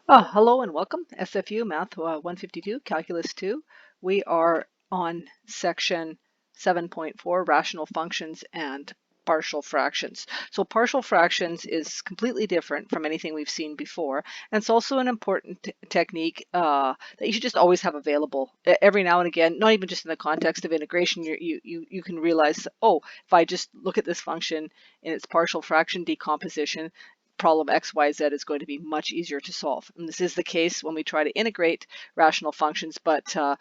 Hello and welcome, SFU Math 152, Calculus 2. We are on section 7.4, rational functions and partial fractions. So partial fractions is completely different from anything we've seen before, and it's also an important technique that you should just always have available. Every now and again, not even just in the context of integration, you can realize, oh, if I just look at this function in its partial fraction decomposition, problem XYZ is going to be much easier to solve. And this is the case when we try to integrate rational functions, but a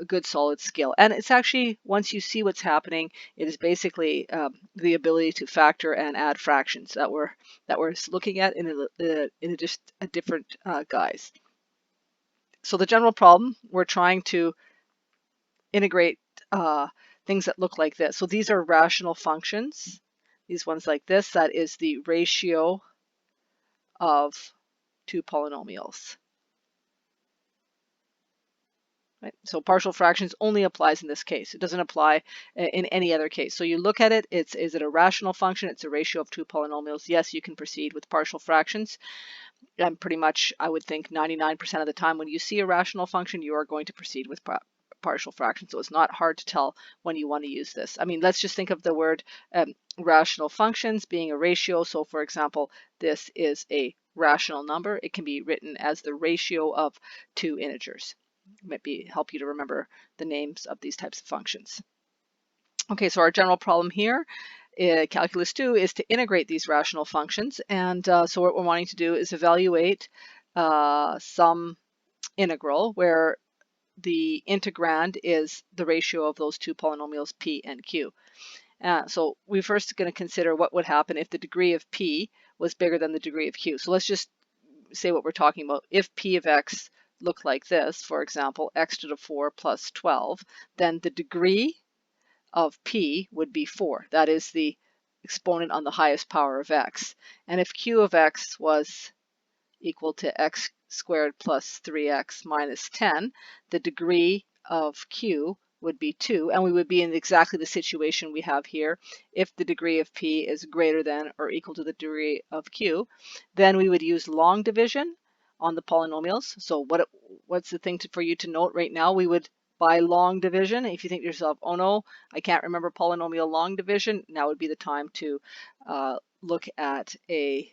good solid skill. And it's actually, once you see what's happening, it is basically the ability to factor and add fractions that we're looking at in just a different guise. So the general problem, we're trying to integrate things that look like this. So these are rational functions. These ones like this, that is the ratio of two polynomials. Right? So partial fractions only applies in this case. It doesn't apply in any other case. So you look at it, is it a rational function? It's a ratio of two polynomials. Yes, you can proceed with partial fractions. And pretty much, I would think 99% of the time when you see a rational function, you are going to proceed with partial fractions. So it's not hard to tell when you want to use this. I mean, let's just think of the word rational functions being a ratio. So for example, this is a rational number. It can be written as the ratio of two integers. It might help you to remember the names of these types of functions. Okay, so our general problem here, calculus 2, is to integrate these rational functions. And so what we're wanting to do is evaluate some integral where the integrand is the ratio of those two polynomials p and q. So we're first going to consider what would happen if the degree of p was bigger than the degree of q. So let's just say what we're talking about. If p of x looked like this, for example, x to the 4 plus 12, then the degree of p would be 4. That is the exponent on the highest power of x. And if q of x was equal to x squared plus 3x minus 10, the degree of q would be 2, and we would be in exactly the situation we have here. If the degree of p is greater than or equal to the degree of q, then we would use long division on the polynomials. So what's the thing for you to note right now? We would, by long division, if you think to yourself, oh no, I can't remember polynomial long division, now would be the time to look at a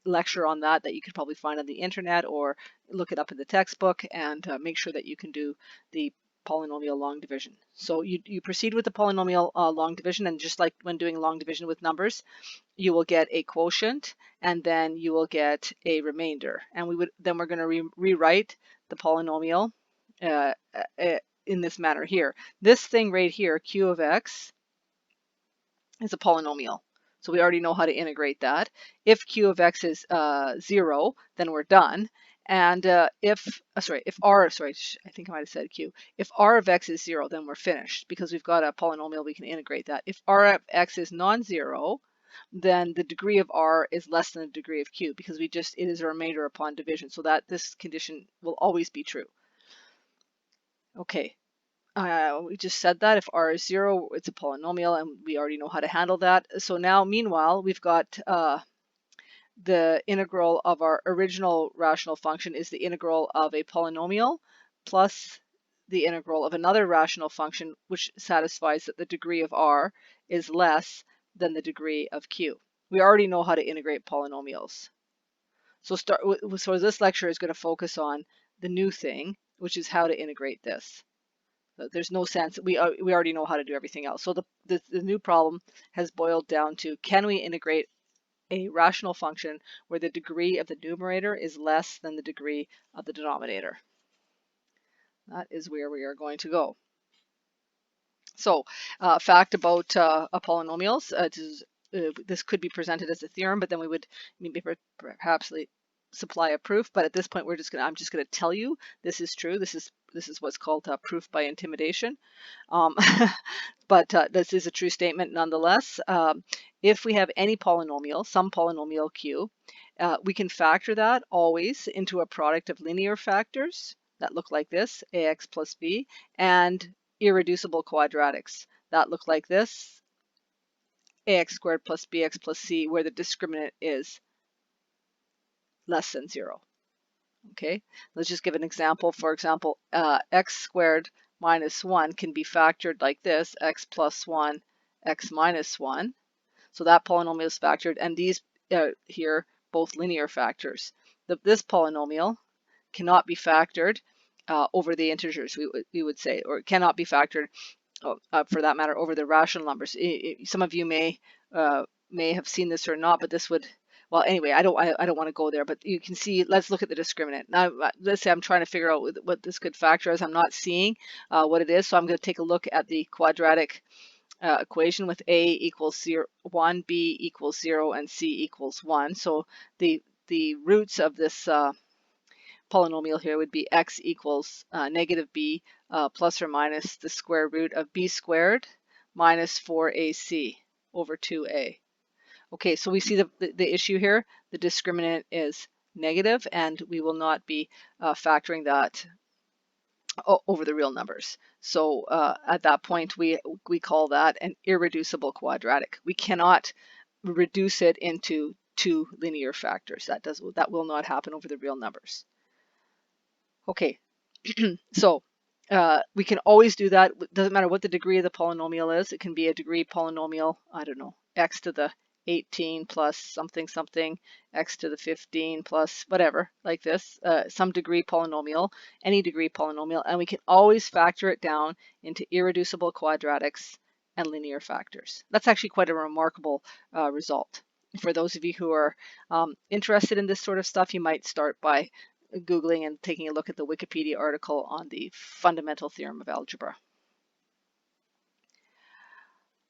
lecture on that you could probably find on the internet, or look it up in the textbook, and make sure that you can do the polynomial long division. So you proceed with the polynomial long division, and just like when doing long division with numbers, you will get a quotient and then you will get a remainder. And we're going to rewrite the polynomial in this manner here. This thing right here, q of x, is a polynomial. So we already know how to integrate that. If q of x is 0, then we're done. And if r, I think I might have said q. If r of x is 0, then we're finished, because we've got a polynomial, we can integrate that. If r of x is non-zero, then the degree of r is less than the degree of q, because it is a remainder upon division, so that this condition will always be true. Okay. We just said that if r is 0, it's a polynomial, and we already know how to handle that. So now, meanwhile, we've got the integral of our original rational function is the integral of a polynomial plus the integral of another rational function, which satisfies that the degree of r is less than the degree of q. We already know how to integrate polynomials. So this lecture is going to focus on the new thing, which is how to integrate this. There's no sense. We already know how to do everything else. So the new problem has boiled down to, can we integrate a rational function where the degree of the numerator is less than the degree of the denominator? That is where we are going to go. So fact about polynomials. This could be presented as a theorem, but then we would perhaps supply a proof. But at this point, I'm just going to tell you this is true. This is what's called proof by intimidation. But this is a true statement nonetheless. If we have any polynomial, some polynomial q, we can factor that always into a product of linear factors that look like this, ax plus b, and irreducible quadratics that look like this, ax squared plus bx plus c, where the discriminant is less than 0. Okay, let's just give an example. For example, x squared minus 1 can be factored like this: x plus 1, x minus 1. So that polynomial is factored, and these here, both linear factors. This polynomial cannot be factored over the integers, we would say, or it cannot be factored, for that matter, over the rational numbers. Some of you may have seen this or not, but this would, well, anyway, I don't want to go there, but you can see, let's look at the discriminant. Now, let's say I'm trying to figure out what this could factor is. I'm not seeing what it is, so I'm going to take a look at the quadratic equation with a equals 1, b equals 0, and c equals 1. So the roots of this polynomial here would be x equals negative b plus or minus the square root of b squared minus 4ac over 2a. Okay, so we see the issue here. The discriminant is negative, and we will not be factoring that over the real numbers. So at that point, we call that an irreducible quadratic. We cannot reduce it into two linear factors. That will not happen over the real numbers. Okay, so we can always do that. It doesn't matter what the degree of the polynomial is. It can be a degree polynomial, I don't know, x to the 18 plus something something, x to the 15 plus whatever, like this, some degree polynomial, any degree polynomial, and we can always factor it down into irreducible quadratics and linear factors. That's actually quite a remarkable result. For those of you who are interested in this sort of stuff, you might start by Googling and taking a look at the Wikipedia article on the fundamental theorem of algebra.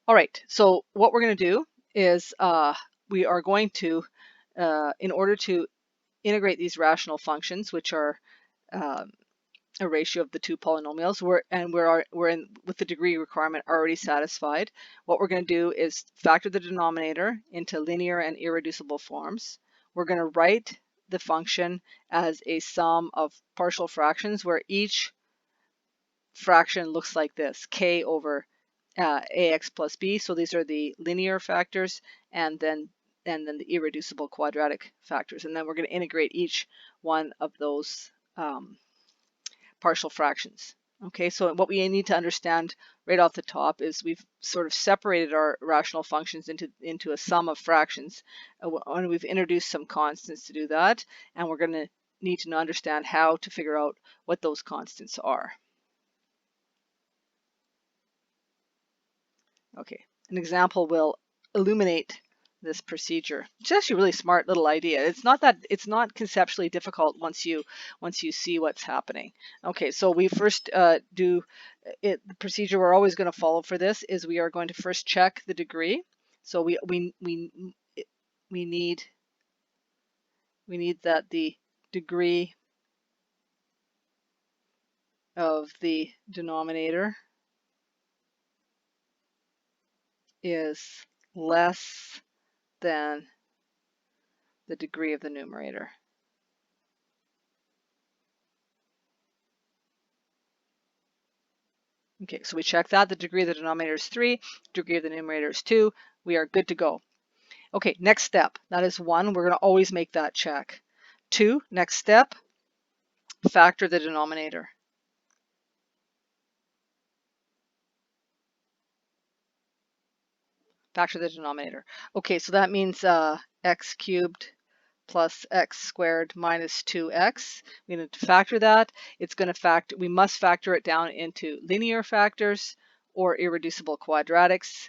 All right, so what we're going to do is we are going to, in order to integrate these rational functions, which are a ratio of the two polynomials, we're in with the degree requirement already satisfied. What we're going to do is factor the denominator into linear and irreducible forms. We're going to write the function as a sum of partial fractions where each fraction looks like this: k over ax plus b. So these are the linear factors, and then the irreducible quadratic factors. And then we're going to integrate each one of those partial fractions. Okay, so what we need to understand right off the top is we've sort of separated our rational functions into a sum of fractions, and we've introduced some constants to do that, and we're going to need to understand how to figure out what those constants are. Okay, an example will illuminate this procedure. It's actually a really smart little idea. It's not conceptually difficult once you see what's happening. Okay, so we first do it. The procedure we're always going to follow for this is we are going to first check the degree. So we need that the degree of the denominator is less than the degree of the numerator. Okay, so we check that. The degree of the denominator is 3, degree of the numerator is 2. We are good to go. Okay, next step. That is 1. We're going to always make that check. 2, next step, factor the denominator. Factor the denominator. Okay, so that means x cubed plus x squared minus 2x. We need to factor that. It's going to factor. We must factor it down into linear factors or irreducible quadratics.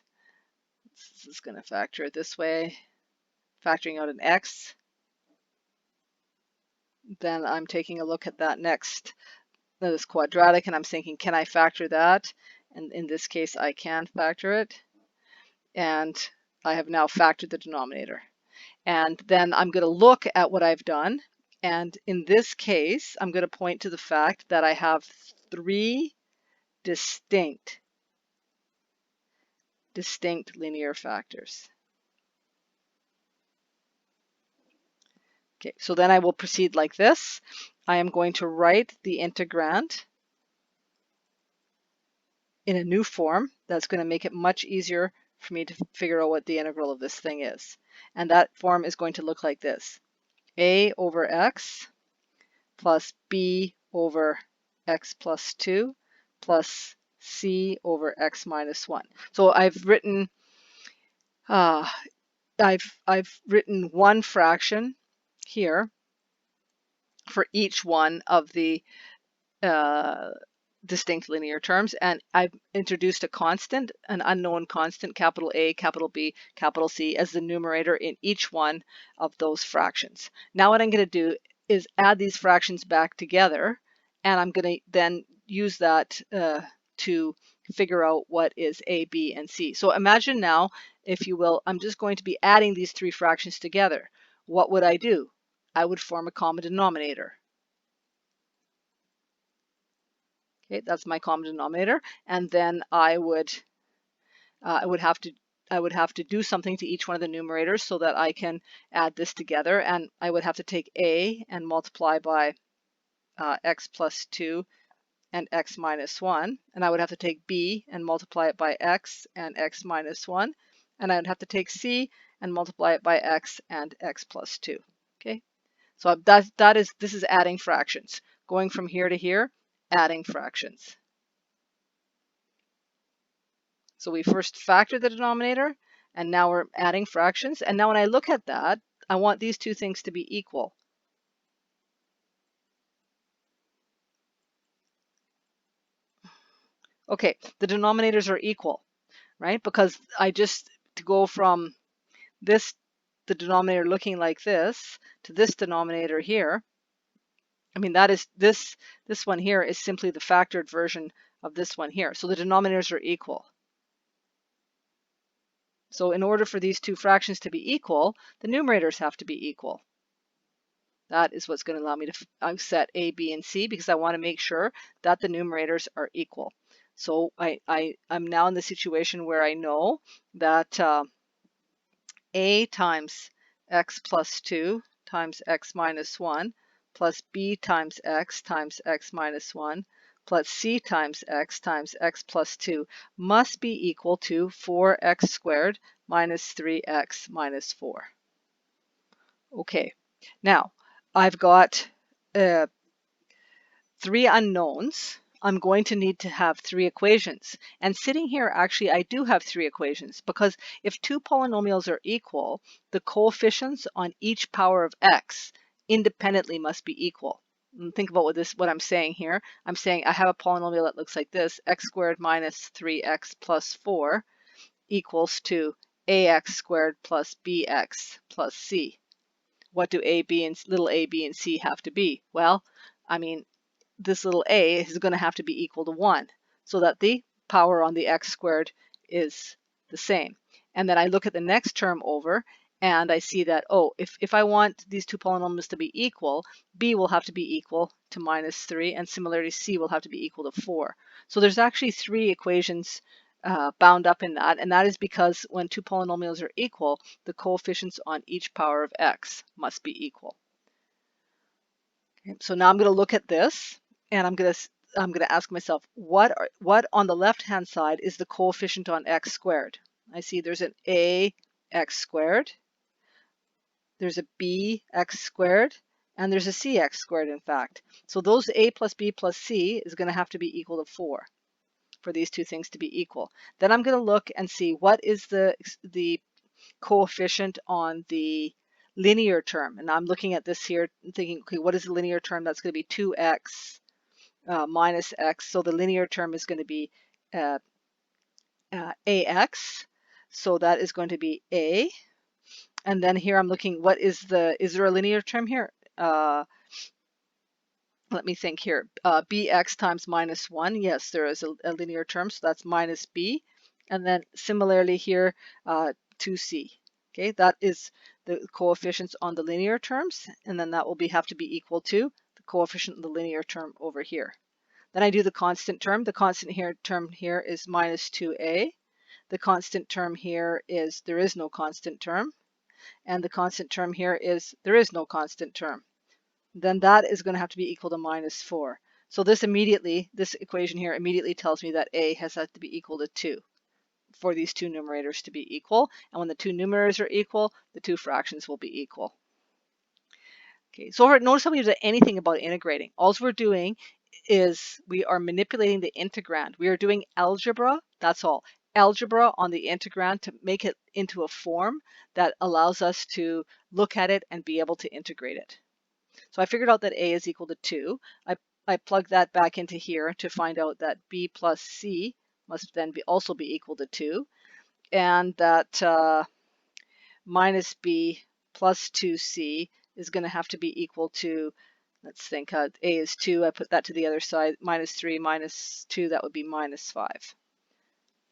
This is going to factor it this way, factoring out an x. Then I'm taking a look at that next, this quadratic, and I'm thinking, can I factor that? And in this case, I can factor it. And I have now factored the denominator. And then I'm going to look at what I've done. And in this case, I'm going to point to the fact that I have 3 distinct linear factors. Okay, so then I will proceed like this. I am going to write the integrand in a new form. That's going to make it much easier for me to figure out what the integral of this thing is. And that form is going to look like this. a over x plus b over x plus 2 plus c over x minus 1. So I've written one fraction here for each one of the uh, distinct linear terms, and I've introduced a constant, an unknown constant, capital A, capital B, capital C, as the numerator in each one of those fractions. Now what I'm going to do is add these fractions back together, and I'm going to then use that to figure out what is A, B, and C. So imagine now, if you will, I'm just going to be adding these three fractions together. What would I do? I would form a common denominator. Okay, that's my common denominator, and then I would have to do something to each one of the numerators so that I can add this together, and I would have to take a and multiply by x plus 2 and x minus 1, and I would have to take b and multiply it by x and x minus 1, and I would have to take c and multiply it by x and x plus 2. Okay, so this is adding fractions, going from here to here, adding fractions. So we first factor the denominator, and now we're adding fractions. And now when I look at that, I want these two things to be equal. Okay, the denominators are equal, right? Because to go from the denominator looking like this to this denominator here, I mean, that is this one here is simply the factored version of this one here. So the denominators are equal. So in order for these two fractions to be equal, the numerators have to be equal. That is what's going to allow me to set A, B, and C, because I want to make sure that the numerators are equal. So I'm now in the situation where I know that A times x plus 2 times x minus 1 plus B times x minus 1 plus C times x plus 2 must be equal to 4x squared minus 3x minus 4. Okay, now I've got three unknowns. I'm going to need to have three equations. And sitting here, actually, I do have three equations, because if two polynomials are equal, the coefficients on each power of x independently must be equal. And think about what I'm saying here. I'm saying I have a polynomial that looks like this: x squared minus 3x plus 4 equals to ax squared plus bx plus c. What do little a, b, and c have to be? Well, I mean, this little a is going to have to be equal to 1, so that the power on the x squared is the same. And then I look at the next term over, and I see that, oh, if I want these two polynomials to be equal, b will have to be equal to minus 3, and similarly c will have to be equal to 4. So there's actually three equations bound up in that, and that is because when two polynomials are equal, the coefficients on each power of x must be equal. Okay, so now I'm going to look at this, and I'm going to ask myself, what on the left-hand side is the coefficient on x squared? I see there's an a x squared, there's a b x squared, and there's a c x squared, in fact. So those a plus b plus c is going to have to be equal to 4 for these two things to be equal. Then I'm going to look and see what is the coefficient on the linear term. And I'm looking at this here and thinking, okay, what is the linear term? That's going to be 2x minus x. So the linear term is going to be ax. So that is going to be a. And then here I'm looking, is there a linear term here? Let me think here. Bx times minus 1. Yes, there is a linear term, so that's minus b. And then similarly here, 2c. Okay, that is the coefficients on the linear terms, and then that will have to be equal to the coefficient of the linear term over here. Then I do the constant term. The constant term here is minus 2a. The constant term here is there is no constant term. And the constant term here is there is no constant term. Then that is going to have to be equal to minus 4. So this equation here immediately tells me that a has to be equal to 2 for these two numerators to be equal. And when the two numerators are equal, the two fractions will be equal. Okay, so notice how we do anything about integrating. All we're doing is we are manipulating the integrand. We are doing algebra, that's all. Algebra on the integrand to make it into a form that allows us to look at it and be able to integrate it. So I figured out that A is equal to 2. I plugged that back into here to find out that B plus C must then also be equal to 2, and that minus B plus 2C is going to have to be equal to, let's think, A is 2, I put that to the other side, minus 3 minus 2, that would be minus 5.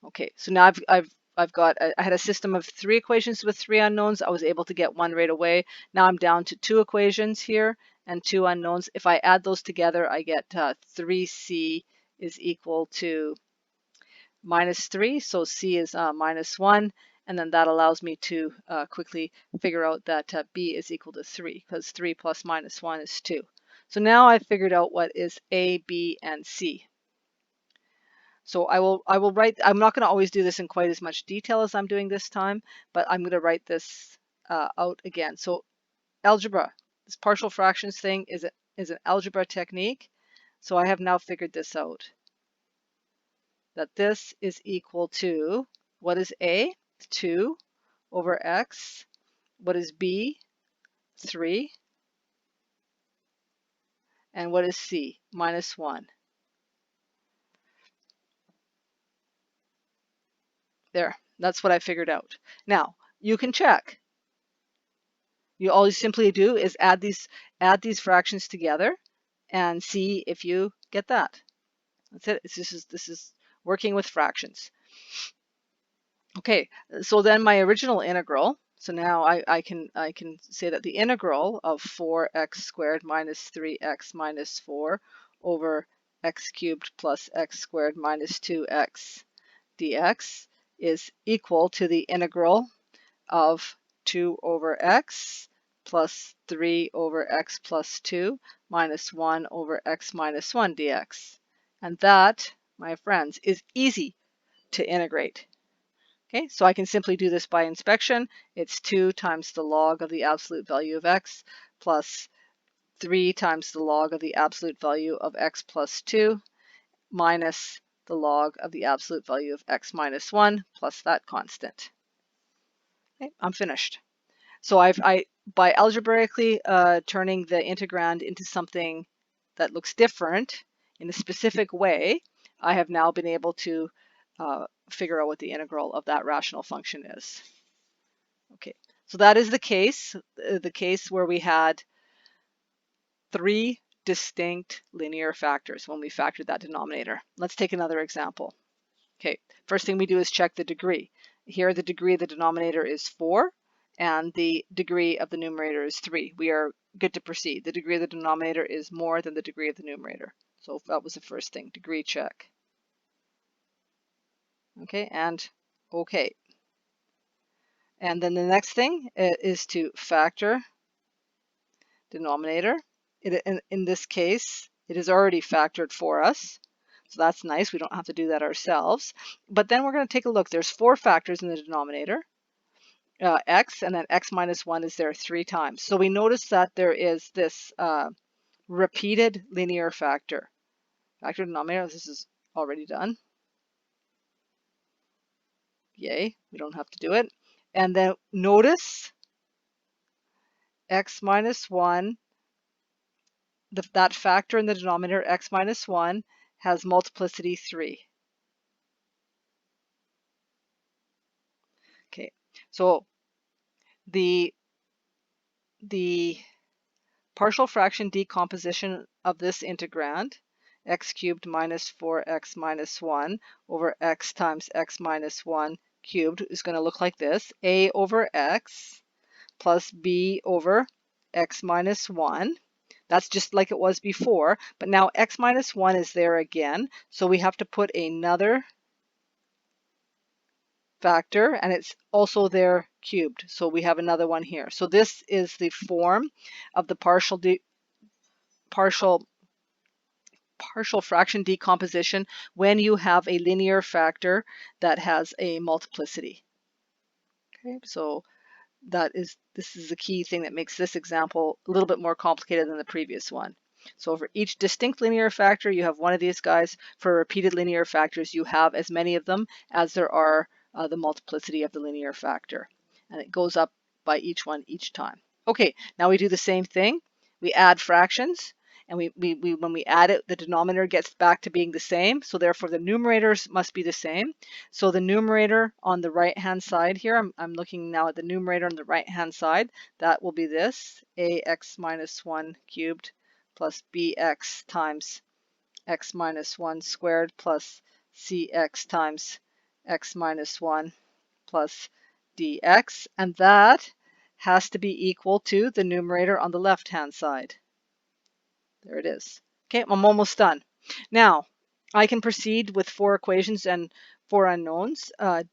Okay, so now I've got, I had a system of 3 equations with 3 unknowns. I was able to get one right away. Now I'm down to 2 equations here and 2 unknowns. If I add those together, I get 3C is equal to minus 3, so C is minus 1, and then that allows me to quickly figure out that B is equal to 3, because 3 plus minus 1 is 2. So now I've figured out what is A, B, and C. So I will write, I'm not going to always do this in quite as much detail as I'm doing this time, but I'm going to write this out again. So algebra, this partial fractions thing is an algebra technique. So I have now figured this out, that this is equal to, what is A? 2 over X. What is B? 3. And what is C? Minus 1. There, that's what I figured out. Now, you can check. All you simply do is add these fractions together and see if you get that. That's it. This is working with fractions. Okay, so then my original integral. So now I can say that the integral of 4x squared minus 3x minus 4 over x cubed plus x squared minus 2x dx is equal to the integral of 2 over x plus 3 over x plus 2 minus 1 over x minus 1 dx. And that, my friends, is easy to integrate. Okay, so I can simply do this by inspection. It's 2 times the log of the absolute value of x plus 3 times the log of the absolute value of x plus 2 minus the log of the absolute value of x minus 1 plus that constant. Okay, I'm finished. So by algebraically turning the integrand into something that looks different in a specific way, I have now been able to figure out what the integral of that rational function is. Okay, so that is the case where we had 3 distinct linear factors when we factored that denominator. Let's take another example. Okay, first thing we do is check the degree. Here the degree of the denominator is 4 and the degree of the numerator is 3. We are good to proceed. The degree of the denominator is more than the degree of the numerator. So that was the first thing, degree check. Okay, and okay. And then the next thing is to factor denominator. In this case, it is already factored for us. So that's nice. We don't have to do that ourselves. But then we're going to take a look. There's 4 factors in the denominator, x, and then x minus 1 is there 3 times. So we notice that there is this repeated linear factor. Factor denominator, this is already done. Yay, we don't have to do it. And then notice x minus 1, that factor in the denominator, x minus 1, has multiplicity 3. Okay, so the partial fraction decomposition of this integrand, x cubed minus 4x minus 1 over x times x minus 1 cubed, is going to look like this. A over x plus b over x minus 1. That's just like it was before, but now x minus 1 is there again, so we have to put another factor, and it's also there cubed, so we have another one here. So this is the form of the partial fraction decomposition when you have a linear factor that has a multiplicity. Okay, so This is the key thing that makes this example a little bit more complicated than the previous one. So for each distinct linear factor, you have one of these guys. For repeated linear factors, you have as many of them as there are the multiplicity of the linear factor. And it goes up by each one each time. Okay, now we do the same thing. We add fractions. And when we add it, the denominator gets back to being the same. So therefore, the numerators must be the same. So the numerator on the right-hand side here, I'm looking now at the numerator on the right-hand side. That will be this, ax minus 1 cubed plus bx times x minus 1 squared plus cx times x minus 1 plus dx. And that has to be equal to the numerator on the left-hand side. There it is. Okay, I'm almost done. Now, I can proceed with 4 equations and 4 unknowns,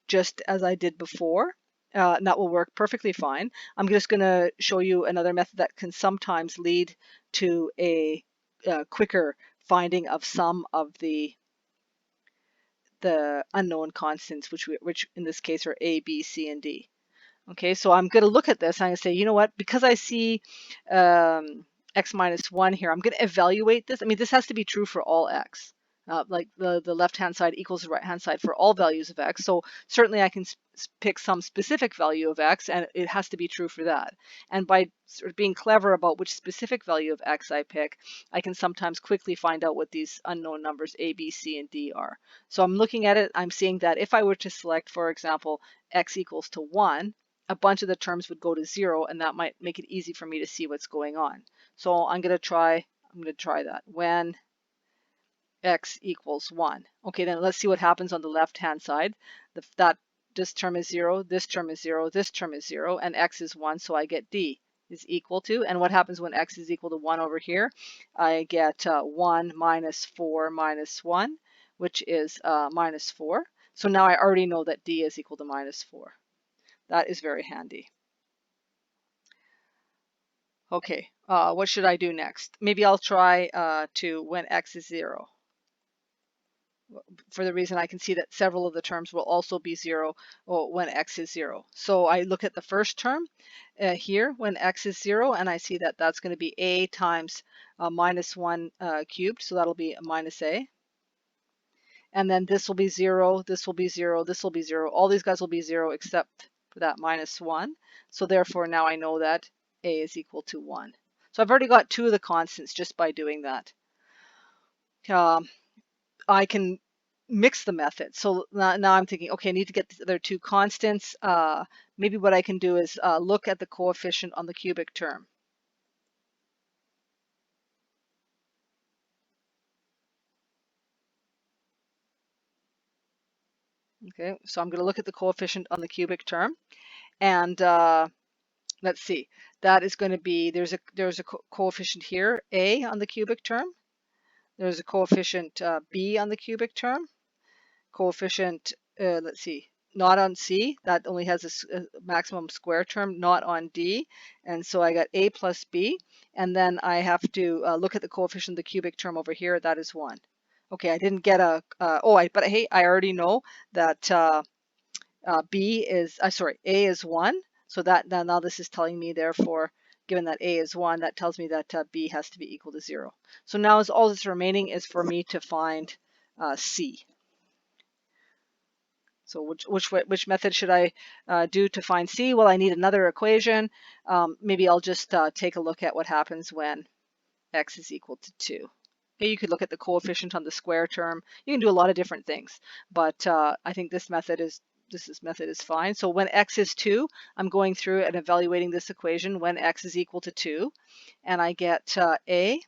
just as I did before. And that will work perfectly fine. I'm just going to show you another method that can sometimes lead to a quicker finding of some of the unknown constants, which in this case are A, B, C, and D. Okay, so I'm going to look at this and I'm going to say, you know what, because I see x minus 1 here, I'm going to evaluate this. I mean, this has to be true for all x. Like the left-hand side equals the right-hand side for all values of x. So certainly I can pick some specific value of x, and it has to be true for that. And by sort of being clever about which specific value of x I pick, I can sometimes quickly find out what these unknown numbers a, b, c, and d are. So I'm looking at it, I'm seeing that if I were to select, for example, x equals to 1, a bunch of the terms would go to 0, and that might make it easy for me to see what's going on. So I'm going to try that. When x equals 1. Okay, then let's see what happens on the left-hand side. This term is 0, this term is 0, this term is 0, and x is 1, so I get d is equal to, and what happens when x is equal to 1 over here? I get 1 minus 4 minus 1, which is minus 4. So now I already know that d is equal to minus 4. That is very handy. Okay, what should I do next? Maybe I'll try to when x is 0. For the reason I can see that several of the terms will also be 0 when x is 0. So I look at the first term here when x is 0, and I see that that's going to be a times minus 1 cubed, so that'll be minus a. And then this will be 0, this will be 0, this will be 0. All these guys will be 0 except for that minus 1. So therefore now I know that a is equal to 1. So I've already got 2 of the constants just by doing that. I can mix the method. So now I'm thinking, okay, I need to get the other 2 constants. Maybe what I can do is look at the coefficient on the cubic term. Okay, so I'm going to look at the coefficient on the cubic term, and let's see. That is going to be, there's a coefficient here, a on the cubic term. There's a coefficient b on the cubic term. Coefficient, let's see, not on C, that only has a maximum square term, not on D. And so I got A plus B. And then I have to look at the coefficient of the cubic term over here, that is 1. Okay, I didn't get a, but hey, I already know that A is 1. So that now this is telling me, therefore, given that A is 1, that tells me that B has to be equal to 0. So now all that's remaining is for me to find C. So which method should I do to find C? Well, I need another equation. Maybe I'll just take a look at what happens when x is equal to 2. Okay, you could look at the coefficient on the square term. You can do a lot of different things, but I think this method is fine. So when x is 2, I'm going through and evaluating this equation when x is equal to 2, and I get a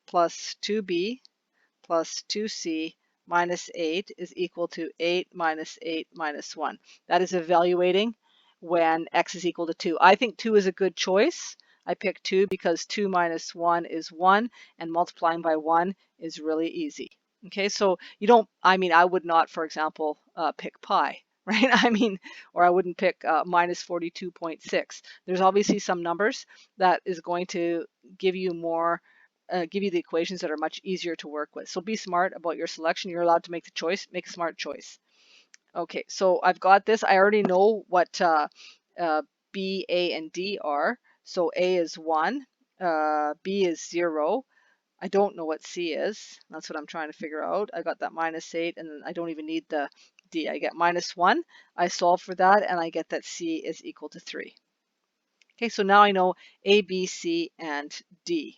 plus 2b plus 2c minus 8 is equal to 8 minus 8 minus 1. That is evaluating when x is equal to 2. I think 2 is a good choice. I picked 2 because 2 minus 1 is 1, and multiplying by 1 is really easy. Okay, so you don't, I would not, for example, pick pi, right? Or I wouldn't pick minus 42.6. There's obviously some numbers that is going to give you more give you the equations that are much easier to work with. So be smart about your selection. You're allowed to make the choice. Make a smart choice. Okay, so I've got this. I already know what B, A, and D are. So A is 1, B is 0. I don't know what C is. That's what I'm trying to figure out. I got that -8, and then I don't even need the D. I get -1. I solve for that, and I get that C is equal to 3. Okay, so now I know A, B, C, and D.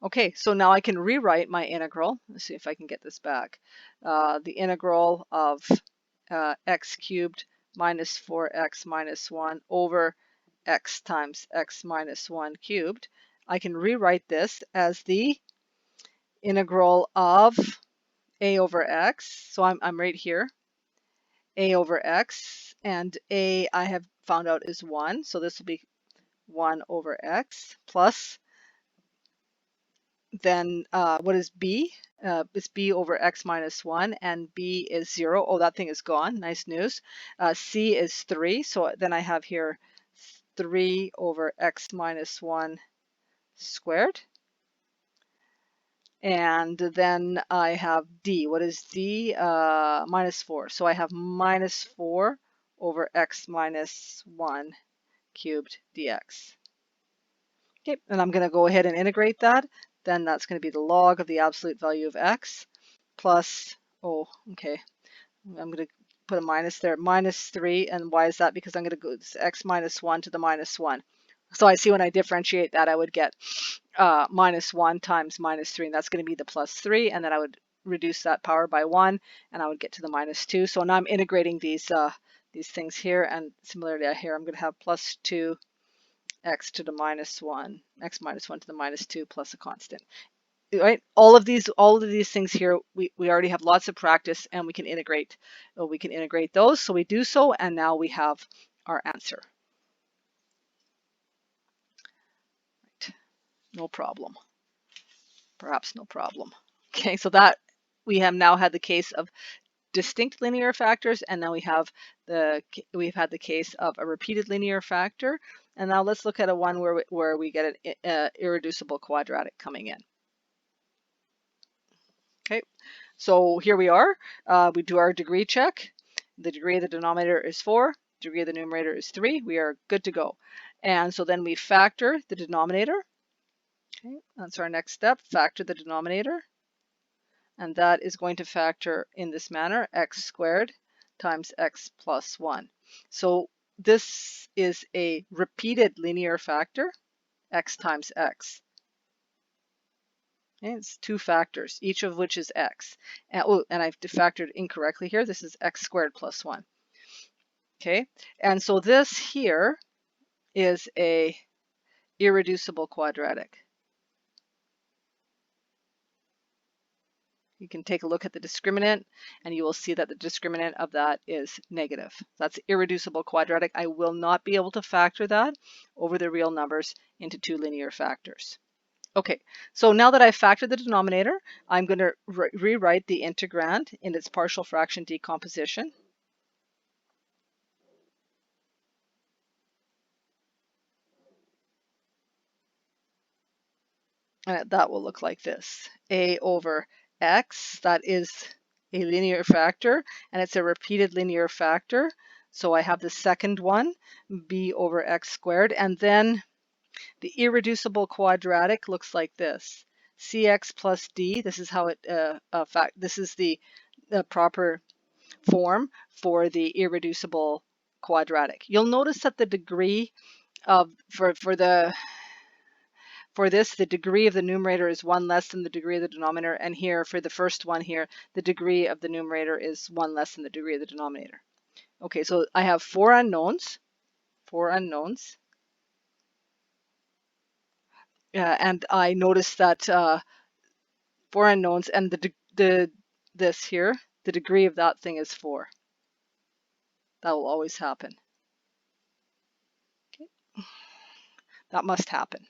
Okay, so now I can rewrite my integral. Let's see if I can get this back. The integral of x cubed minus 4x minus 1 over x times x minus 1 cubed. I can rewrite this as the integral of a over x. So I'm right here. A over x, and a I have found out is 1. So this will be 1 over x plus, then what is b? It's b over x minus 1, and b is 0. Oh, that thing is gone. Nice news. C is 3. So then I have here 3 over x minus 1 squared. And then I have d. What is d? Minus 4. So I have minus 4 over x minus 1 cubed dx. Okay, and I'm going to go ahead and integrate that. Then that's going to be the log of the absolute value of x plus, oh, okay, I'm going to put a minus there, minus 3. And why is that? Because I'm going to go x minus 1 to the minus 1. So I see when I differentiate that, I would get minus 1 times minus 3, and that's going to be the plus 3. And then I would reduce that power by 1, and I would get to the minus 2. So now I'm integrating these things here, and similarly here, I'm going to have plus 2 x to the minus 1, x minus 1 to the minus 2 plus a constant. Right? All of these things here, we already have lots of practice, and we can integrate those. So we do so, and now we have our answer. Right. No problem. Perhaps no problem. Okay, so that we have now had the case of distinct linear factors, and now we've had the case of a repeated linear factor. And now let's look at a one where we get an irreducible quadratic coming in. Okay, so here we are. We do our degree check. The degree of the denominator is 4. Degree of the numerator is 3. We are good to go. And so then we factor the denominator. Okay, that's our next step. Factor the denominator. And that is going to factor in this manner, x squared times x plus 1. So this is a repeated linear factor, x times x. Okay, it's 2 factors, each of which is x. And I've factored incorrectly here. This is x squared plus 1. Okay, and so this here is a irreducible quadratic. You can take a look at the discriminant, and you will see that the discriminant of that is negative. That's irreducible quadratic. I will not be able to factor that over the real numbers into 2 linear factors. Okay, so now that I've factored the denominator, I'm going to rewrite the integrand in its partial fraction decomposition. And that will look like this. A over x, that is a linear factor, and it's a repeated linear factor. So I have the second one, b over x squared, and then the irreducible quadratic looks like this. Cx plus d, this is how it, this is the proper form for the irreducible quadratic. You'll notice that the degree of, for this, the degree of the numerator is 1 less than the degree of the denominator. And here, for the first one here, the degree of the numerator is 1 less than the degree of the denominator. Okay, so I have 4 unknowns. And I notice that 4 unknowns, and this here, the degree of that thing is 4. That will always happen. Okay. That must happen.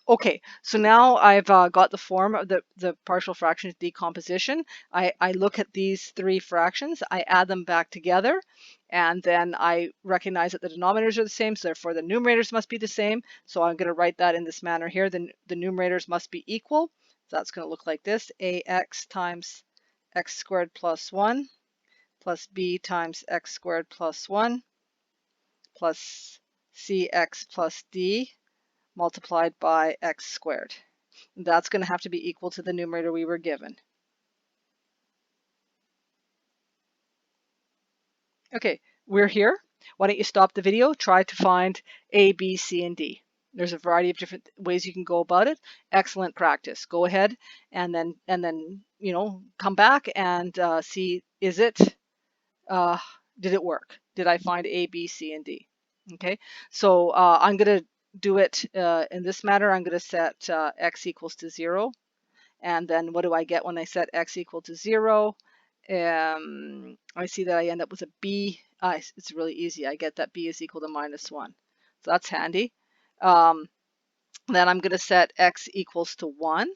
Okay, so now I've got the form of the partial fractions decomposition. I look at these 3 fractions, I add them back together, and then I recognize that the denominators are the same, so therefore the numerators must be the same. So I'm going to write that in this manner here. The numerators must be equal. So that's going to look like this: ax times x squared plus 1 plus b times x squared plus 1 plus cx plus d multiplied by x squared. That's going to have to be equal to the numerator we were given. Okay, we're here. Why don't you stop the video, try to find A, B, C, and D. There's a variety of different ways you can go about it. Excellent practice. Go ahead and then come back and see, is it did it work? Did I find A, B, C, and D? Okay, so I'm going to do it in this manner. I'm going to set x equals to 0. And then what do I get when I set x equal to 0? I see that I end up with a b. It's really easy. I get that b is equal to -1. So that's handy. Then I'm going to set x equals to 1.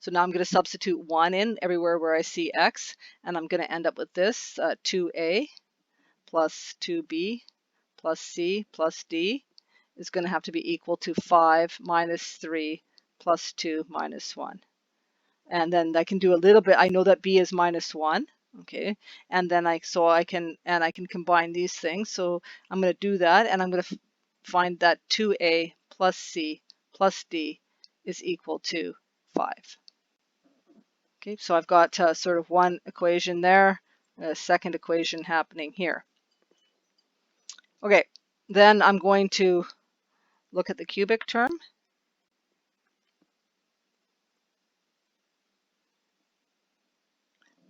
So now I'm going to substitute 1 in everywhere where I see x. And I'm going to end up with this 2a plus 2b plus c plus d is going to have to be equal to 5 minus 3 plus 2 minus 1. And then I can do a little bit. I know that b is -1, okay, and then I can combine these things. So I'm going to do that, and I'm going to find that 2a plus c plus d is equal to 5. Okay, so I've got sort of one equation there, a second equation happening here. Okay, then I'm going to look at the cubic term.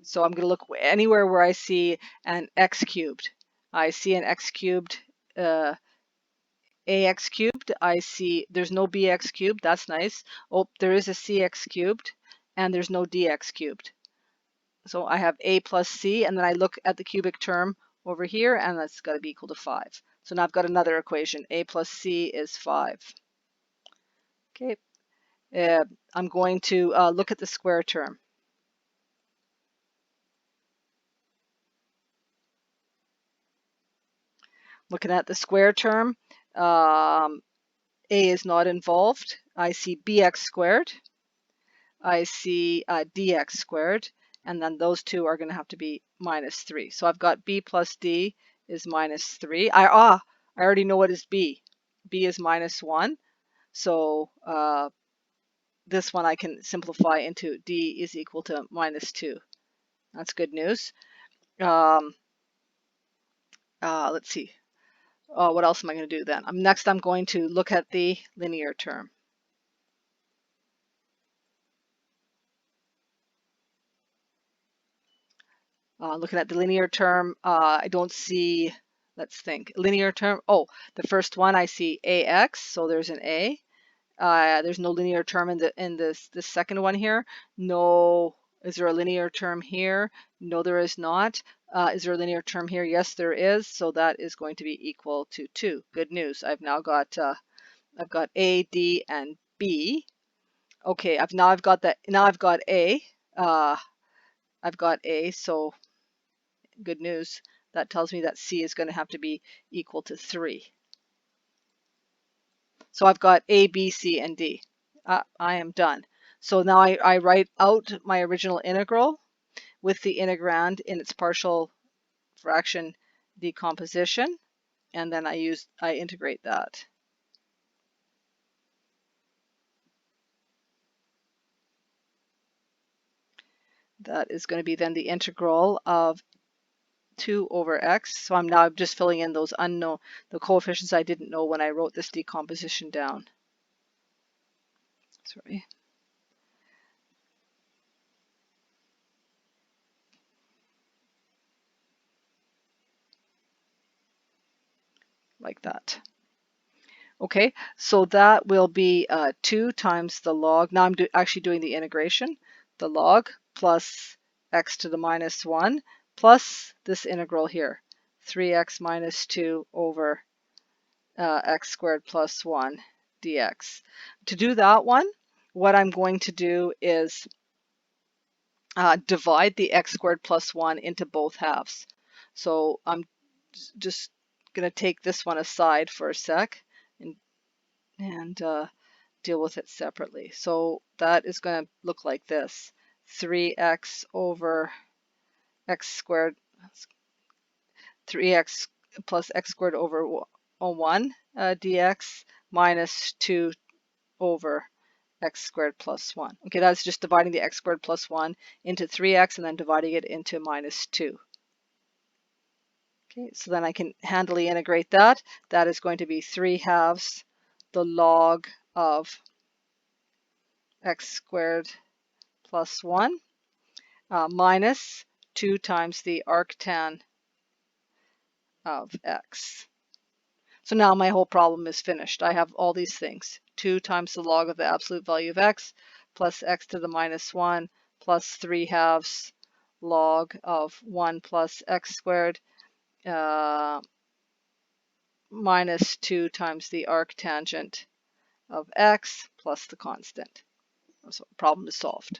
So I'm going to look anywhere where I see an x cubed. I see an x cubed, ax cubed. I see there's no bx cubed. That's nice. Oh, there is a cx cubed, and there's no dx cubed. So I have a plus c, and then I look at the cubic term over here, and that's got to be equal to 5. So now I've got another equation. A plus c is 5. Okay. I'm going to look at the square term. Looking at the square term, a is not involved. I see bx squared. I see dx squared. And then those two are going to have to be -3. So I've got b plus d is -3. I already know what is b. B is -1. So this one I can simplify into d is equal to -2. That's good news. Let's see. What else am I going to do then? Next, I'm going to look at the linear term. Looking at the linear term, I don't see, let's think, linear term. Oh, the first one I see ax, so there's an a. There's no linear term in this second one here. No. Is there a linear term here? No, there is not. Is there a linear term here? Yes, there is. So that is going to be equal to 2. Good news. I've now got I've got A, D, and B. Okay, I've got that. Now I've got A. I've got A. So good news. That tells me that C is going to have to be equal to 3. So I've got A, B, C, and D. I am done. So now I write out my original integral with the integrand in its partial fraction decomposition, and then I integrate that. That is going to be then the integral of 2 over x. So I'm now just filling in those unknown, the coefficients I didn't know when I wrote this decomposition down. Sorry. Like that. Okay, so that will be 2 times the log. Now I'm actually doing the integration. The log plus x to the -1 plus this integral here, 3x minus 2 over x squared plus 1 dx. To do that one, what I'm going to do is divide the x squared plus 1 into both halves. So I'm just going to take this one aside for a sec and deal with it separately. So that is going to look like this. 3x over x squared, 3x plus x squared over 1 dx minus 2 over x squared plus 1. Okay, that's just dividing the x squared plus 1 into 3x and then dividing it into minus 2. Okay, so then I can handily integrate that. That is going to be 3/2 the log of x squared plus 1 minus 2 times the arctan of x. So now my whole problem is finished. I have all these things. 2 times the log of the absolute value of x plus x to the minus 1 plus 3/2 log of 1 plus x squared minus 2 times the arctangent of x plus the constant. So problem is solved.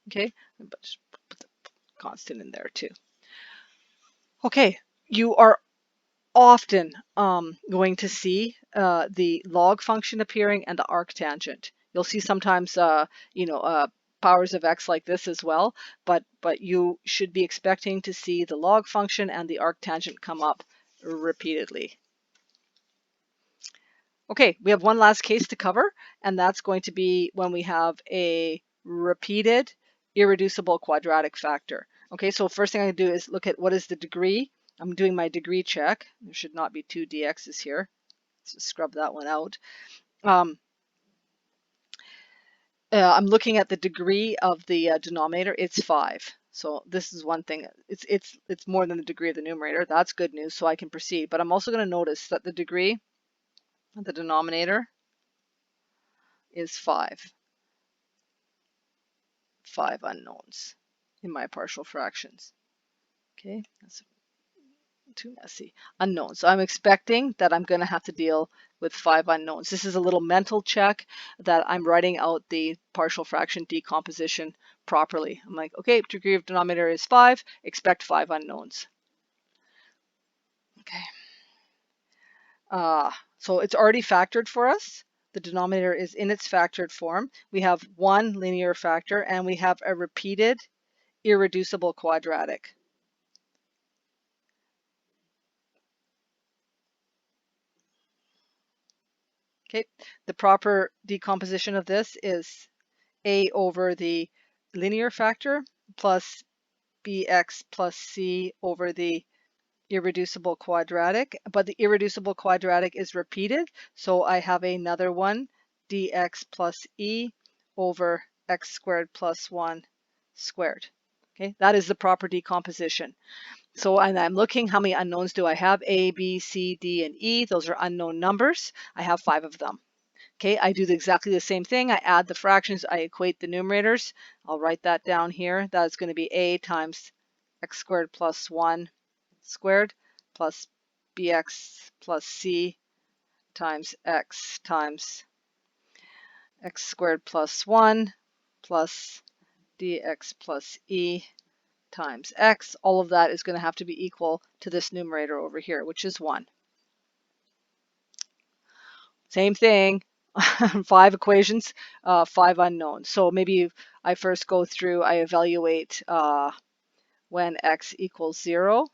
Okay, but just put the constant in there too. Okay, you are often going to see the log function appearing and the arctangent. You'll see sometimes, powers of x like this as well, but you should be expecting to see the log function and the arctangent come up repeatedly. Okay, we have one last case to cover, and that's going to be when we have a repeated irreducible quadratic factor. Okay, so first thing I'm going to do is look at what is the degree. I'm doing my degree check. There should not be 2 dx's here. Let's just scrub that one out. I'm looking at the degree of the denominator. It's 5. So this is one thing. It's more than the degree of the numerator. That's good news, so I can proceed. But I'm also going to notice that the degree of the denominator is 5. 5 unknowns in my partial fractions. Okay, that's too messy. Unknowns. So I'm expecting that I'm going to have to deal with 5 unknowns. This is a little mental check that I'm writing out the partial fraction decomposition properly. I'm like, okay, degree of denominator is 5, expect 5 unknowns. Okay. So it's already factored for us. The denominator is in its factored form. We have one linear factor and we have a repeated irreducible quadratic. Okay, the proper decomposition of this is a over the linear factor plus bx plus c over the irreducible quadratic, but the irreducible quadratic is repeated, so I have another one, dx plus e over x squared plus 1 squared. Okay, that is the proper decomposition. So, and I'm looking, how many unknowns do I have? A, B, C, D, and E. Those are unknown numbers. I have 5 of them. Okay, I do exactly the same thing. I add the fractions, I equate the numerators. I'll write that down here. That's going to be a times x squared plus 1 squared plus bx plus c times x squared plus 1 plus dx plus e times x. All of that is going to have to be equal to this numerator over here, which is 1. Same thing. 5 equations, 5 unknowns. So maybe I first go through, I evaluate when x equals 0,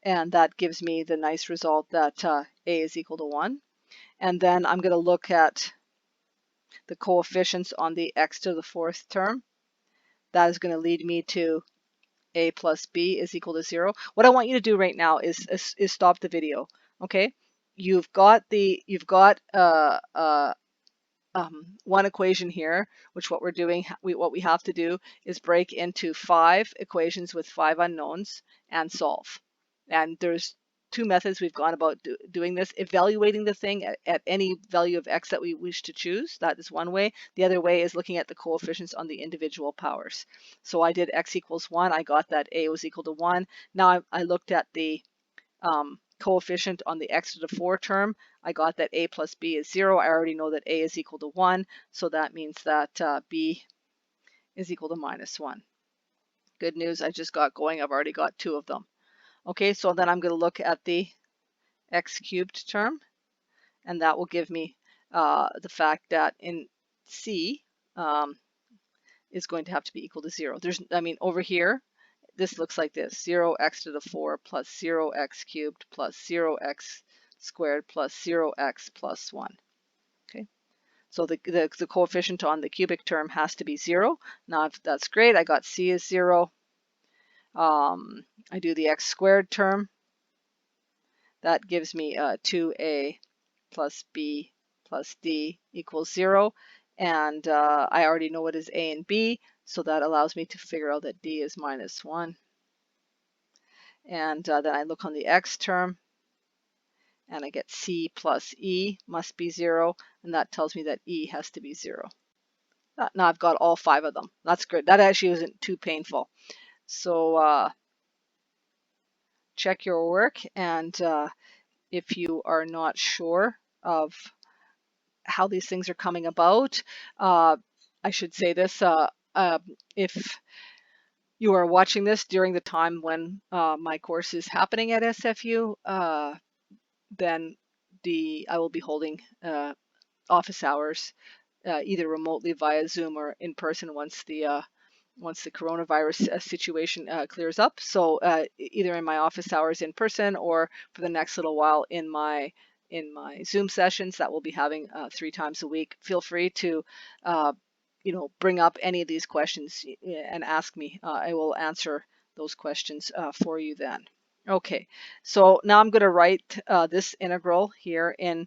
and that gives me the nice result that a is equal to 1. And then I'm going to look at the coefficients on the x to the 4th term. That is going to lead me to a plus b is equal to 0. What I want you to do right now is stop the video. Okay, you've got one equation here, which what we have to do is break into 5 equations with 5 unknowns and solve. And there's 2 methods we've gone about doing this. Evaluating the thing at any value of x that we wish to choose. That is one way. The other way is looking at the coefficients on the individual powers. So I did x equals 1. I got that a was equal to 1. Now I looked at the coefficient on the x to the 4 term. I got that a plus b is 0. I already know that a is equal to 1. So that means that b is equal to minus 1. Good news, I just got going. I've already got 2 of them. Okay, so then I'm going to look at the x cubed term, and that will give me the fact that in c is going to have to be equal to 0. Over here, this looks like this: 0x to the 4 plus 0x cubed plus 0x squared plus 0x plus 1. Okay, so the coefficient on the cubic term has to be 0. Now that's great. I got c is 0. I do the x squared term. That gives me 2a plus b plus d equals 0. And I already know what is a and b, so that allows me to figure out that d is minus 1. And then I look on the x term, and I get c plus e must be 0, and that tells me that e has to be 0. Now I've got all 5 of them. That's good. That actually isn't too painful. So check your work, and if you are not sure of how these things are coming about, I should say this, if you are watching this during the time when my course is happening at SFU, then I will be holding office hours either remotely via Zoom or in person once the coronavirus situation clears up. So either in my office hours in person or for the next little while in my Zoom sessions that we'll be having 3 times a week. Feel free to bring up any of these questions and ask me. I will answer those questions for you then. Okay, so now I'm going to write this integral here in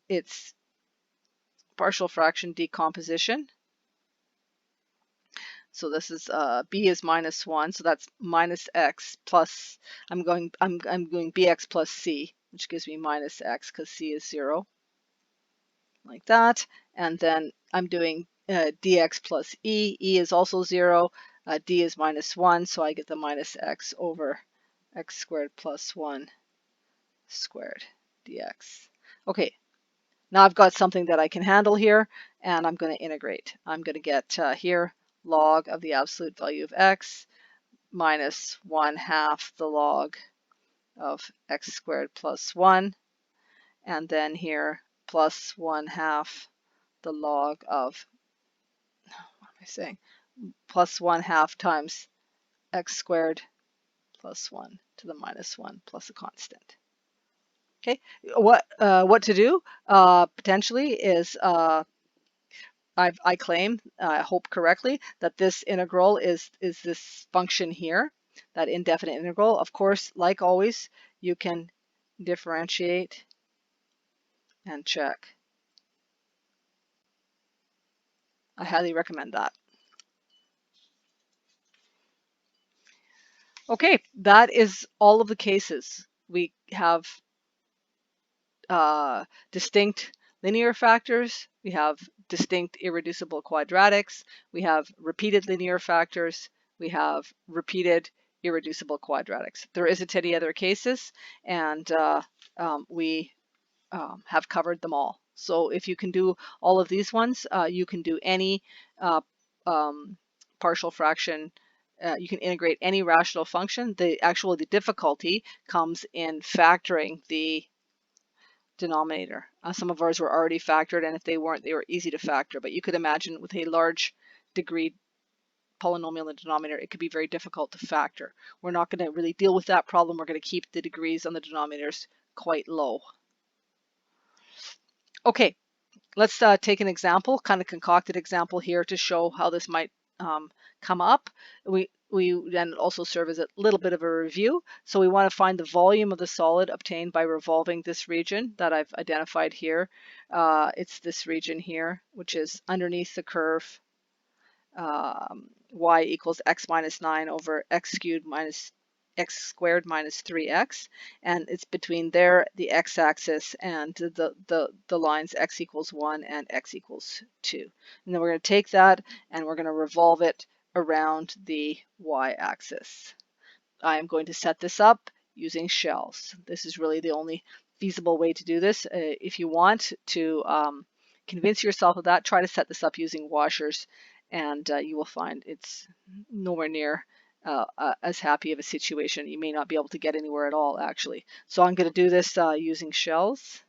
its partial fraction decomposition. So this is b is minus 1, so that's minus x plus, I'm going bx plus c, which gives me minus x because c is 0, like that. And then I'm doing dx plus e. E is also 0. D is minus 1, so I get the minus x over x squared plus 1 squared dx. Okay, now I've got something that I can handle here, and I'm going to integrate. I'm going to get here log of the absolute value of x minus 1/2 the log of x squared plus 1, and then here plus 1/2 the log of, what am I saying, plus 1/2 times x squared plus 1 to the minus 1 plus a constant. Okay, what to do potentially is I claim, I hope correctly, that this integral is this function here, that indefinite integral. Of course, like always, you can differentiate and check. I highly recommend that. Okay, that is all of the cases. We have distinct linear factors, we have distinct irreducible quadratics, we have repeated linear factors, we have repeated irreducible quadratics. There isn't any other cases, and we have covered them all. So if you can do all of these ones, you can do any partial fraction. You can integrate any rational function. The difficulty comes in factoring the denominator. Some of ours were already factored, and if they weren't, they were easy to factor. But you could imagine with a large degree polynomial in the denominator, it could be very difficult to factor. We're not going to really deal with that problem. We're going to keep the degrees on the denominators quite low. Okay, let's take an example, kind of concocted example here to show how this might come up. We then also serve as a little bit of a review. So we want to find the volume of the solid obtained by revolving this region that I've identified here. It's this region here, which is underneath the curve y equals x minus 9 over x squared minus 3x, and it's between there, the x-axis, and the lines x equals 1 and x equals 2. And then we're going to take that and we're going to revolve it around the y-axis. I am going to set this up using shells. This is really the only feasible way to do this. If you want to convince yourself of that, try to set this up using washers, and you will find it's nowhere near as happy of a situation. You may not be able to get anywhere at all, actually. So I'm going to do this using shells.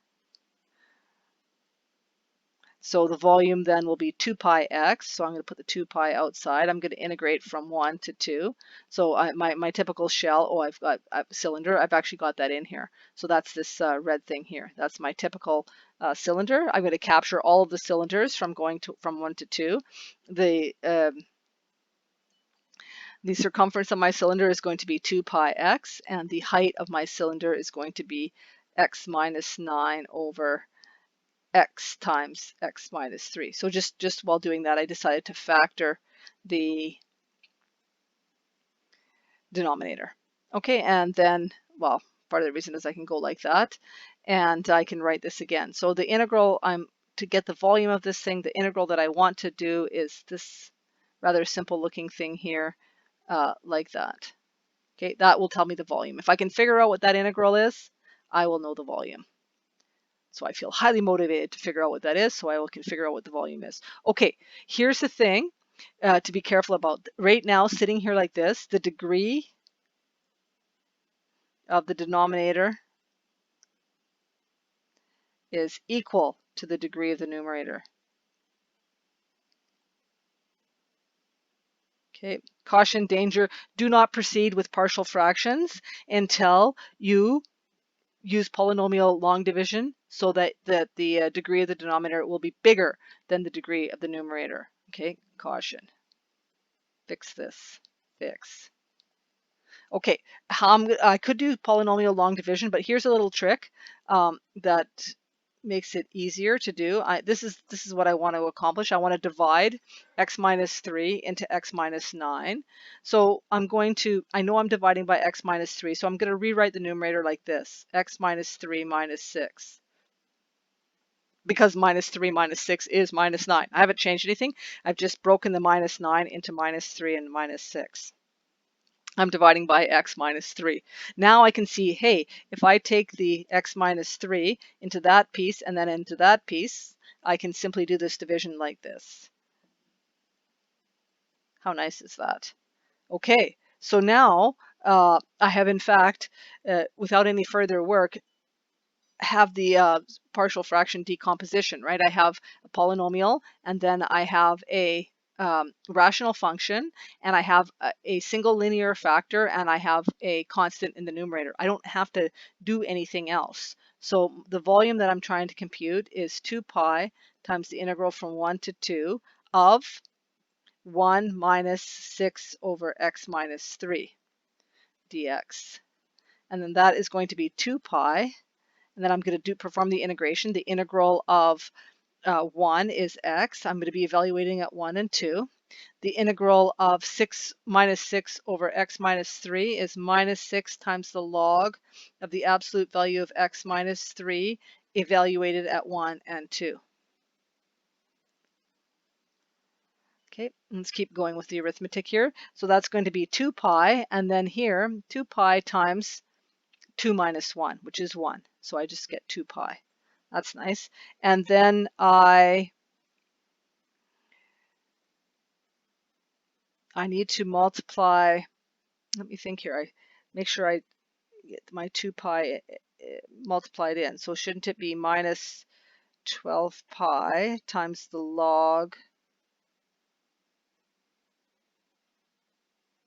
So the volume then will be 2 pi x. So I'm going to put the 2 pi outside. I'm going to integrate from 1 to 2. So my typical shell, oh, I've got a cylinder. I've actually got that in here. So that's this red thing here. That's my typical cylinder. I'm going to capture all of the cylinders from going from 1 to 2. The circumference of my cylinder is going to be 2 pi x, and the height of my cylinder is going to be x minus 9 over x times x minus 3. So just while doing that, I decided to factor the denominator. Okay, and then, well, part of the reason is I can go like that, and I can write this again. So the integral, to get the volume of this thing, the integral that I want to do is this rather simple looking thing here, like that. Okay, that will tell me the volume. If I can figure out what that integral is, I will know the volume. So I feel highly motivated to figure out what that is, so I can figure out what the volume is. Okay, here's the thing to be careful about. Right now, sitting here like this, the degree of the denominator is equal to the degree of the numerator. Okay, caution, danger, do not proceed with partial fractions until you use polynomial long division so that the degree of the denominator will be bigger than the degree of the numerator. Okay, caution. Fix this. Fix. Okay, I could do polynomial long division, but here's a little trick that makes it easier to do. This is what I want to accomplish. I want to divide x minus 3 into x minus 9. So I know I'm dividing by x minus 3, so I'm going to rewrite the numerator like this, x minus 3 minus 6. Because minus 3 minus 6 is minus 9. I haven't changed anything. I've just broken the minus 9 into minus 3 and minus 6. I'm dividing by x minus 3. Now I can see, hey, if I take the x minus 3 into that piece and then into that piece, I can simply do this division like this. How nice is that? Okay, so now I have, in fact, without any further work, have the partial fraction decomposition, right? I have a polynomial, and then I have a rational function, and I have a single linear factor, and I have a constant in the numerator. I don't have to do anything else. So the volume that I'm trying to compute is 2 pi times the integral from 1 to 2 of 1 minus 6 over x minus 3 dx. And then that is going to be 2 pi. And then I'm going to perform the integration. The integral of 1 is x. I'm going to be evaluating at 1 and 2. The integral of 6 minus 6 over x minus 3 is minus 6 times the log of the absolute value of x minus 3 evaluated at 1 and 2. Okay, let's keep going with the arithmetic here. So that's going to be 2 pi, and then here, 2 pi times 2 minus 1, which is 1. So I just get 2 pi. That's nice. And then I need to multiply, let me think here, I make sure I get my 2 pi multiplied in. So shouldn't it be minus 12 pi times the log?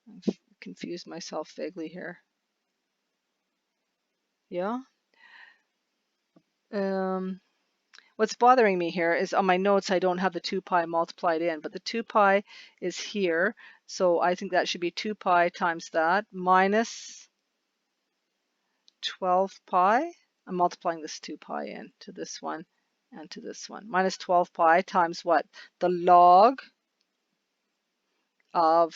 I've confused myself vaguely here. Yeah. What's bothering me here is on my notes I don't have the 2 pi multiplied in, but the 2 pi is here, so I think that should be 2 pi times that minus 12 pi. I'm multiplying this 2 pi in to this one and to this one. Minus 12 pi times what? The log of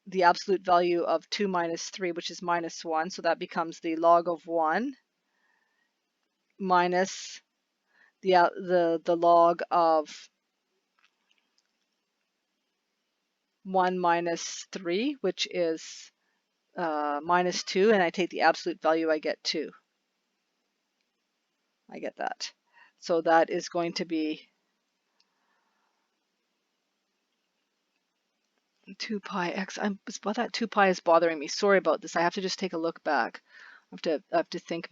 the absolute value of 2 minus 3, which is minus 1, so that becomes the log of 1 minus the log of 1 minus 3, which is minus 2, and I take the absolute value, I get 2. I get that. So that is going to be 2 pi x. Well, that 2 pi is bothering me. Sorry about this. I have to just take a look back. I have to think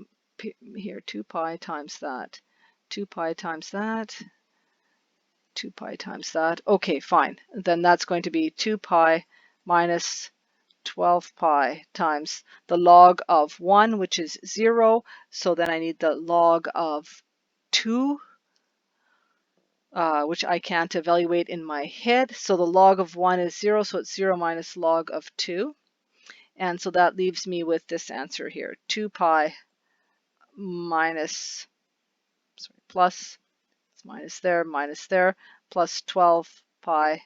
here. 2 pi times that. 2 pi times that, 2 pi times that. Okay, fine. Then that's going to be 2 pi minus 12 pi times the log of 1, which is 0. So then I need the log of 2, which I can't evaluate in my head. So the log of 1 is 0, so it's 0 minus log of 2. And so that leaves me with this answer here, 2 pi minus, plus, it's minus there, plus 12 pi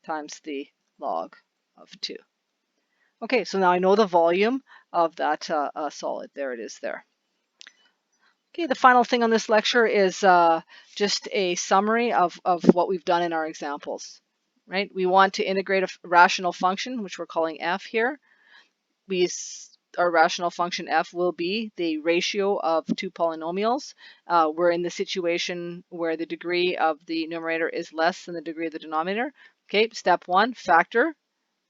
times the log of 2. Okay, so now I know the volume of that solid. There it is there. Okay, the final thing on this lecture is just a summary of what we've done in our examples. Right? We want to integrate a rational function, which we're calling f here. Our rational function f will be the ratio of two polynomials. We're in the situation where the degree of the numerator is less than the degree of the denominator. Okay, step 1, factor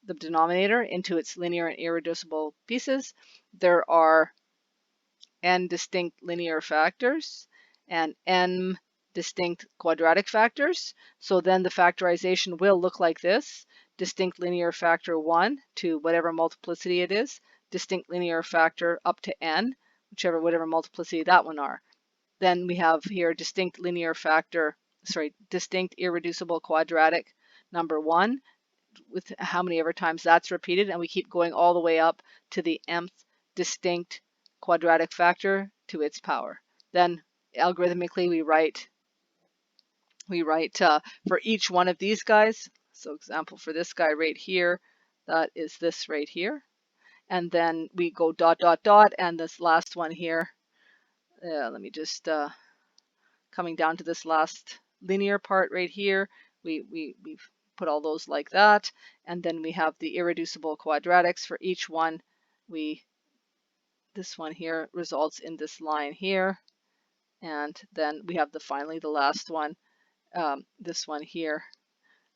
the denominator into its linear and irreducible pieces. There are n distinct linear factors and n distinct quadratic factors. So then the factorization will look like this. Distinct linear factor 1 to whatever multiplicity it is. Distinct linear factor up to n, whatever multiplicity that one are. Then we have here distinct irreducible quadratic number 1 with how many ever times that's repeated, and we keep going all the way up to the mth distinct quadratic factor to its power. Then algorithmically we write for each one of these guys. So example for this guy right here, that is this right here. And then we go dot, dot, dot, and this last one here, let me just, coming down to this last linear part right here, we've put all those like that. And then we have the irreducible quadratics for each one. This one here results in this line here. And then we have finally the last one, this one here,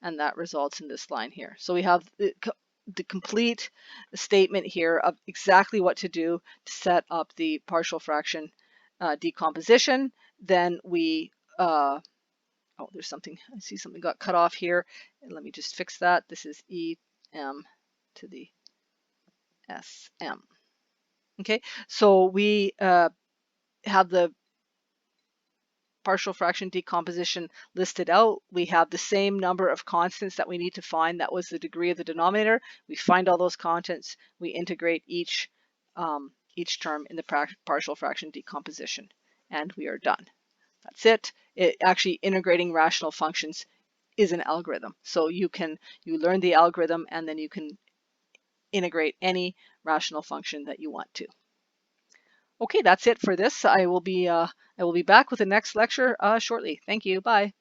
and that results in this line here. So we have the complete statement here of exactly what to do to set up the partial fraction decomposition. Then we, oh, there's something, I see something got cut off here. And let me just fix that. This is EM to the SM. Okay, so we have the partial fraction decomposition listed out. We have the same number of constants that we need to find. That was the degree of the denominator. We find all those constants. We integrate each term in the partial fraction decomposition, and we are done. That's it. Actually, integrating rational functions is an algorithm. So you learn the algorithm, and then you can integrate any rational function that you want to. Okay, that's it for this. I will be back with the next lecture shortly. Thank you. Bye.